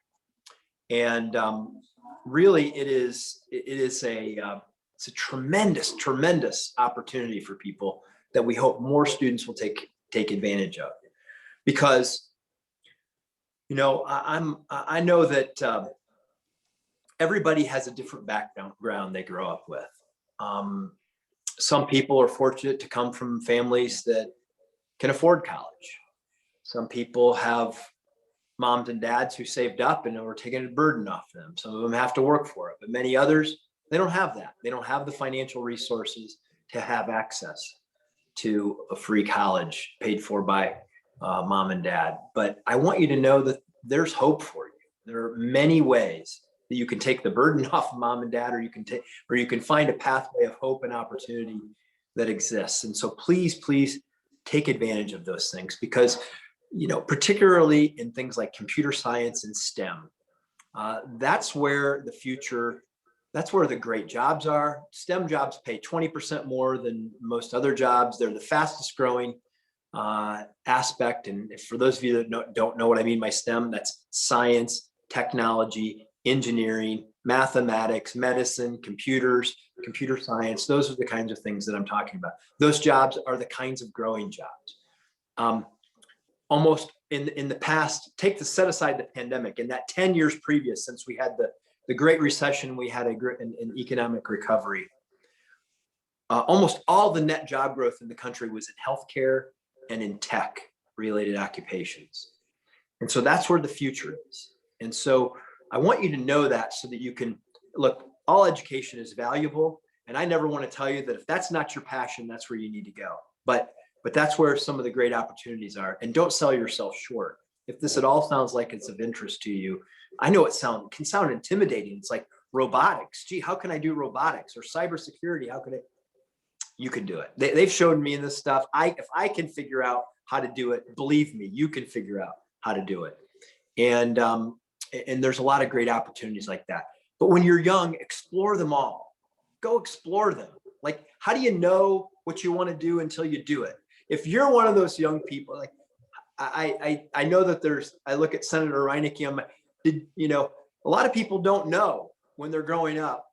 And really, it's a tremendous opportunity for people that we hope more students will take advantage of, because I know that everybody has a different background they grow up with. Some people are fortunate to come from families that can afford college. Some people have moms and dads who saved up and are taking a burden off them. Some of them have to work for it, but many others, they don't have that. They don't have the financial resources to have access to a free college paid for by mom and dad. But I want you to know that there's hope for you. There are many ways that you can take the burden off of mom and dad, or you can find a pathway of hope and opportunity that exists. And so please take advantage of those things, because particularly in things like computer science and STEM, that's where the future That's where the great jobs are. STEM jobs pay 20% more than most other jobs. They're the fastest growing aspect. And for those of you that don't know what I mean by STEM, that's science, technology, engineering, mathematics, medicine, computers, computer science. Those are the kinds of things that I'm talking about. Those jobs are the kinds of growing jobs. Almost in the past, set aside the pandemic, in that 10 years previous, since we had the Great Recession, we had an economic recovery. Almost all the net job growth in the country was in healthcare and in tech related occupations. And so that's where the future is. And so I want you to know that so that you can look, all education is valuable. And I never want to tell you that if that's not your passion, that's where you need to go. But that's where some of the great opportunities are. And don't sell yourself short. If this at all sounds like it's of interest to you, I know it can sound intimidating. It's like robotics. Gee, how can I do robotics or cybersecurity? How could you can do it. They've shown me this stuff. If I can figure out how to do it, believe me, you can figure out how to do it. And there's a lot of great opportunities like that. But when you're young, explore them all. Go explore them. Like, how do you know what you want to do until you do it? If you're one of those young people, like I know that I look at Senator Reineke, a lot of people don't know when they're growing up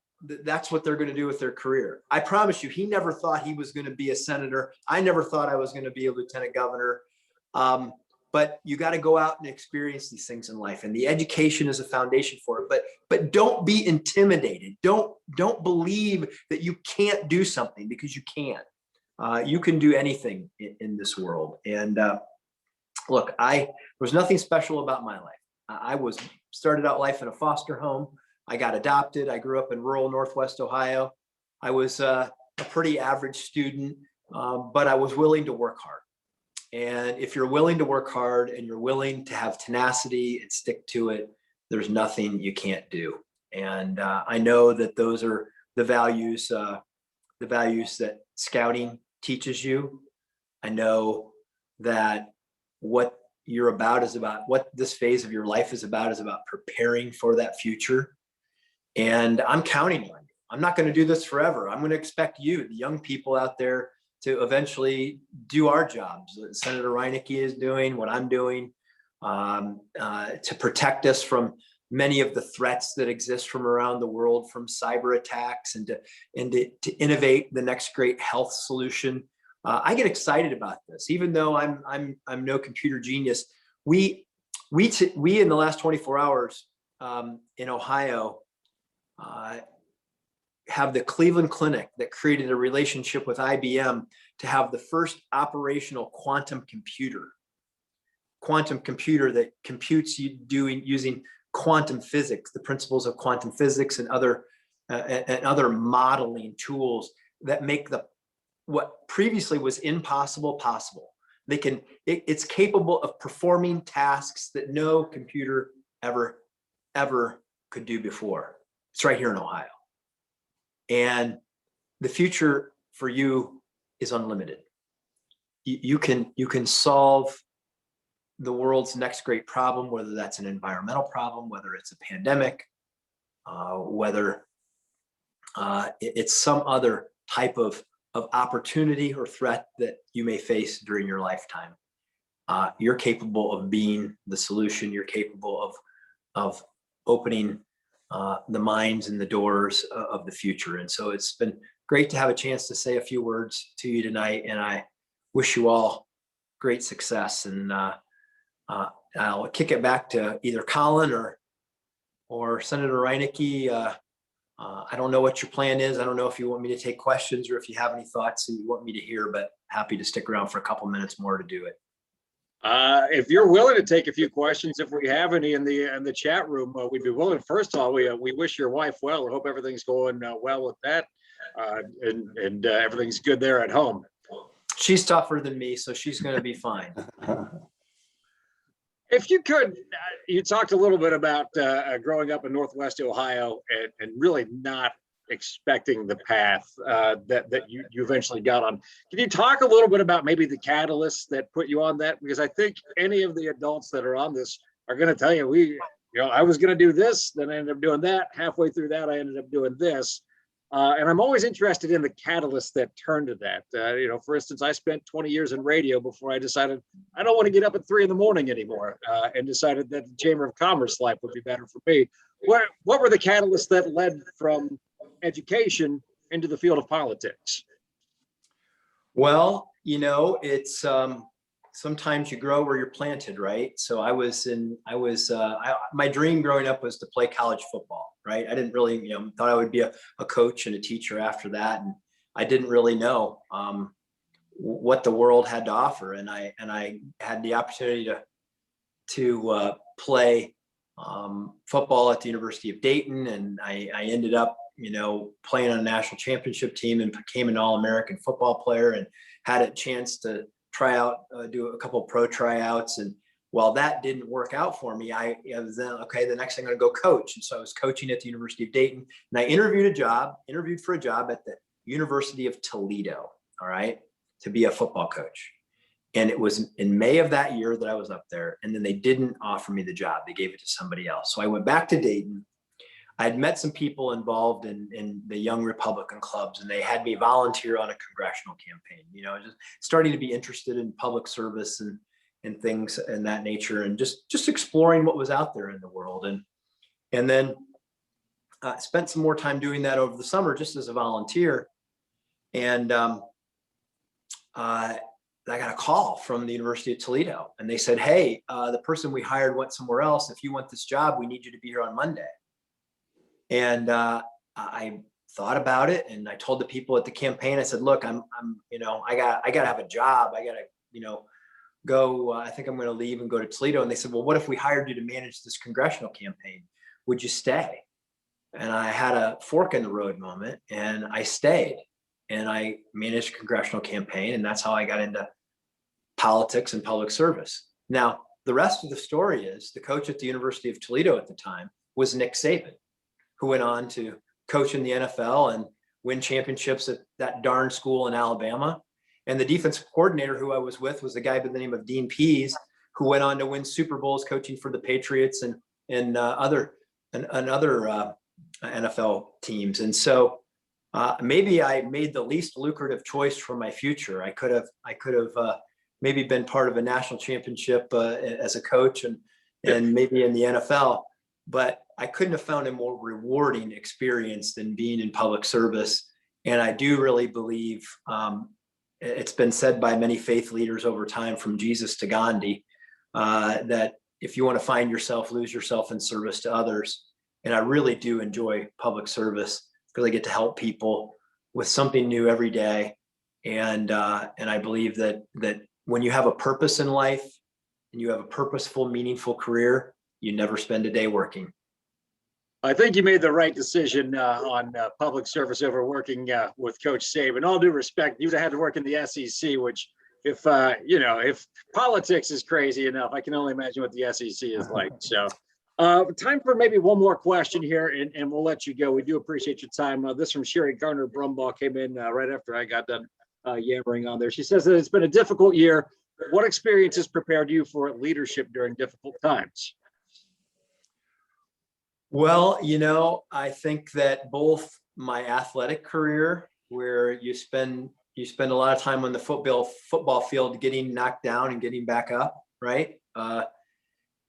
that's what they're going to do with their career. I promise you, he never thought he was going to be a senator. I never thought I was going to be a lieutenant governor. But you got to go out and experience these things in life, and the education is a foundation for it. But don't be intimidated. Don't believe that you can't do something, because you can. You can do anything in this world. And look, there was nothing special about my life. I started out life in a foster home. I got adopted. I grew up in rural Northwest Ohio. I was a pretty average student, but I was willing to work hard. And if you're willing to work hard and you're willing to have tenacity and stick to it, there's nothing you can't do. And I know that those are the values that scouting teaches you. I know that what you're about is about, what this phase of your life is about preparing for that future. And I'm counting on you. I'm not going to do this forever. I'm going to expect you, the young people out there, to eventually do our jobs. Senator Reineke is doing what I'm doing, to protect us from many of the threats that exist from around the world, from cyber attacks, and to innovate the next great health solution. I get excited about this, even though I'm no computer genius. We in the last 24 hours in Ohio have the Cleveland Clinic that created a relationship with IBM to have the first operational quantum computer that computes using quantum physics, the principles of quantum physics and other modeling tools that make what previously was impossible possible. It's capable of performing tasks that no computer ever could do before. It's right here in Ohio. And the future for you is unlimited. You can solve the world's next great problem, whether that's an environmental problem, whether it's a pandemic, whether it's some other type of opportunity or threat that you may face during your lifetime. You're capable of being the solution. You're capable of opening the minds and the doors of the future. And so it's been great to have a chance to say a few words to you tonight. And I wish you all great success. And I'll kick it back to either Colin or Senator Reineke. I don't know what your plan is. I don't know if you want me to take questions or if you have any thoughts that you want me to hear, but happy to stick around for a couple minutes more to do it. If you're willing to take a few questions, if we have any in the chat room, we'd be willing. First of all, we wish your wife well. I hope everything's going well with that, and everything's good there at home. She's tougher than me, so she's going to be fine. If you could, you talked a little bit about growing up in Northwest Ohio and really not expecting the path that you eventually got on. Can you talk a little bit about maybe the catalysts that put you on that? Because I think any of the adults that are on this are going to tell you I was going to do this, then I ended up doing that. Halfway through that, I ended up doing this. And I'm always interested in the catalyst that turned to that. For instance, I spent 20 years in radio before I decided I don't want to get up at 3 a.m. anymore, and decided that the Chamber of Commerce life would be better for me. What were the catalysts that led from education into the field of politics? Well, it's sometimes you grow where you're planted, right? So my dream growing up was to play college football, right? I didn't really, thought I would be a coach and a teacher after that. And I didn't really know what the world had to offer. And I had the opportunity to play football at the University of Dayton. And I ended up, playing on a national championship team and became an All-American football player and had a chance to try out, do a couple of pro tryouts. And while that didn't work out for me, I was then, okay, the next thing I'm going to go coach. And so I was coaching at the University of Dayton, and I interviewed for a job at the University of Toledo, all right, to be a football coach. And it was in May of that year that I was up there. And then they didn't offer me the job. They gave it to somebody else. So I went back to Dayton. I had met some people involved in the Young Republican clubs, and they had me volunteer on a congressional campaign, just starting to be interested in public service and things in that nature, and just exploring what was out there in the world. And then spent some more time doing that over the summer, just as a volunteer. And I got a call from the University of Toledo, and they said, hey, the person we hired went somewhere else. If you want this job, we need you to be here on Monday. And I thought about it, and I told the people at the campaign, I said, look, I got to have a job. I got to, go, I think I'm going to leave and go to Toledo. And they said, well, what if we hired you to manage this congressional campaign? Would you stay? And I had a fork in the road moment, and I stayed, and I managed a congressional campaign. And that's how I got into politics and public service. Now, the rest of the story is the coach at the University of Toledo at the time was Nick Saban, who went on to coach in the NFL and win championships at that darn school in Alabama. And the defensive coordinator who I was with was a guy by the name of Dean Pease, who went on to win Super Bowls coaching for the Patriots and other NFL teams. And so maybe I made the least lucrative choice for my future. I could have maybe been part of a national championship as a coach and maybe in the NFL, but I couldn't have found a more rewarding experience than being in public service. And I do really believe it's been said by many faith leaders over time, from Jesus to Gandhi, that if you want to find yourself, lose yourself in service to others. And I really do enjoy public service because I get to help people with something new every day. And I believe that when you have a purpose in life and you have a purposeful, meaningful career, you never spend a day working. I think you made the right decision on public service over working with Coach Saban. All due respect, you'd have had to work in the SEC, which if politics is crazy enough, I can only imagine what the SEC is like. So time for maybe one more question here, and we'll let you go. We do appreciate your time. This from Sherry Garner Brumbaugh came in right after I got done yammering on there. She says that it's been a difficult year. What experiences prepared you for leadership during difficult times? Well, I think that both my athletic career, where you spend a lot of time on the football field, getting knocked down and getting back up, right?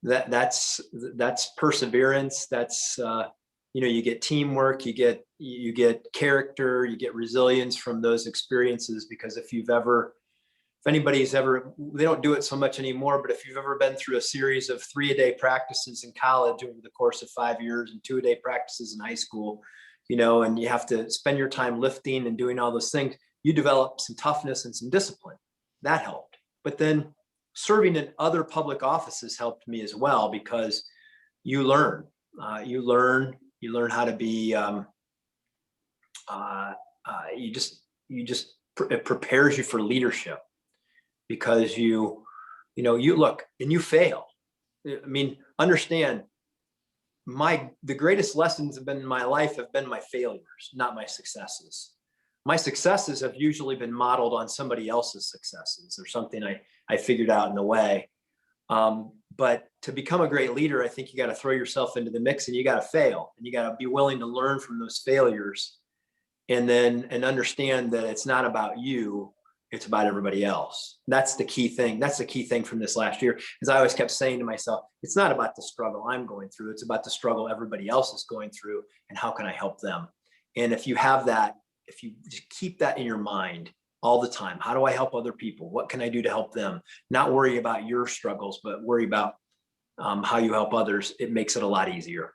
That's perseverance. That's you get teamwork, you get character, you get resilience from those experiences. Because if anybody's ever, they don't do it so much anymore, but if you've ever been through a series of 3-a-day practices in college over the course of 5 years and 2-a-day practices in high school, and you have to spend your time lifting and doing all those things, you develop some toughness and some discipline. That helped. But then serving in other public offices helped me as well, because you learn how to be, it prepares you for leadership. Because you look and you fail. I mean, understand, the greatest lessons have been in my life have been my failures, not my successes. My successes have usually been modeled on somebody else's successes or something I figured out in the way. But to become a great leader, I think you got to throw yourself into the mix and you got to fail and you got to be willing to learn from those failures and understand that it's not about you, it's about everybody else. That's the key thing. That's the key thing from this last year, is I always kept saying to myself, it's not about the struggle I'm going through. It's about the struggle everybody else is going through and how can I help them? And if you have that, if you just keep that in your mind all the time, how do I help other people? What can I do to help them? Not worry about your struggles, but worry about how you help others. It makes it a lot easier.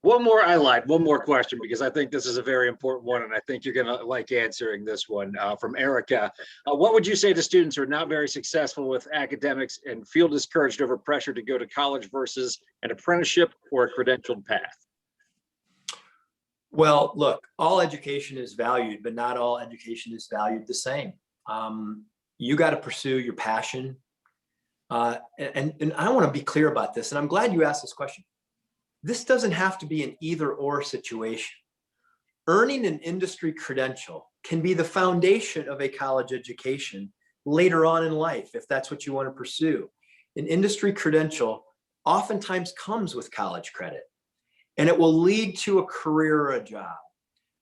One more question, because I think this is a very important one, and I think you're gonna like answering this one from Erica. What would you say to students who are not very successful with academics and feel discouraged over pressure to go to college versus an apprenticeship or a credentialed path? Well, look, all education is valued, but not all education is valued the same. You got to pursue your passion. And I want to be clear about this, and I'm glad you asked this question. This doesn't have to be an either or situation. Earning an industry credential can be the foundation of a college education later on in life, if that's what you want to pursue. An industry credential oftentimes comes with college credit, and it will lead to a career or a job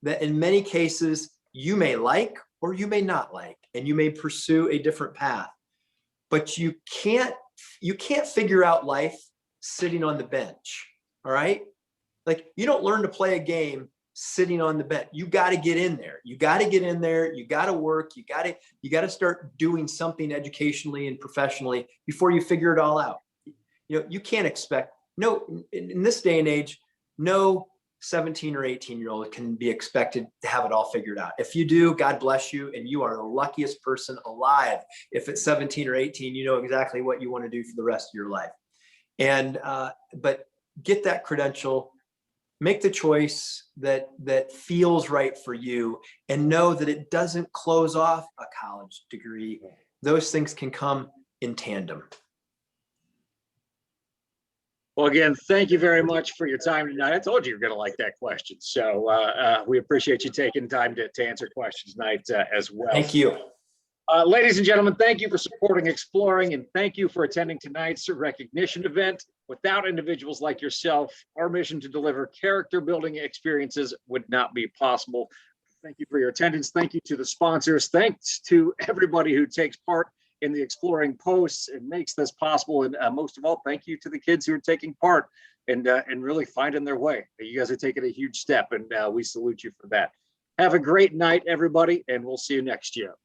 that in many cases you may like or you may not like, and you may pursue a different path. But you can't figure out life sitting on the bench. All right. Like, you don't learn to play a game sitting on the bench. You got to get in there. You got to get in there. You got to work. You got to start doing something educationally and professionally before you figure it all out. You know, you can't expect, in this day and age, no 17 or 18-year-old can be expected to have it all figured out. If you do, God bless you, and you are the luckiest person alive. If it's 17 or 18, you know exactly what you want to do for the rest of your life. And but get that credential, make the choice that feels right for you, and know that it doesn't close off a college degree. Those things can come in tandem. Well, again, thank you very much for your time tonight. I told you you're going to like that question. So we appreciate you taking time to answer questions tonight as well. Thank you. Ladies and gentlemen, thank you for supporting Exploring, and thank you for attending tonight's recognition event. Without individuals like yourself, our mission to deliver character building experiences would not be possible. Thank you for your attendance. Thank you to the sponsors. Thanks to everybody who takes part in the Exploring posts and makes this possible. And most of all, thank you to the kids who are taking part and really finding their way. You guys are taking a huge step, and we salute you for that. Have a great night, everybody, and we'll see you next year.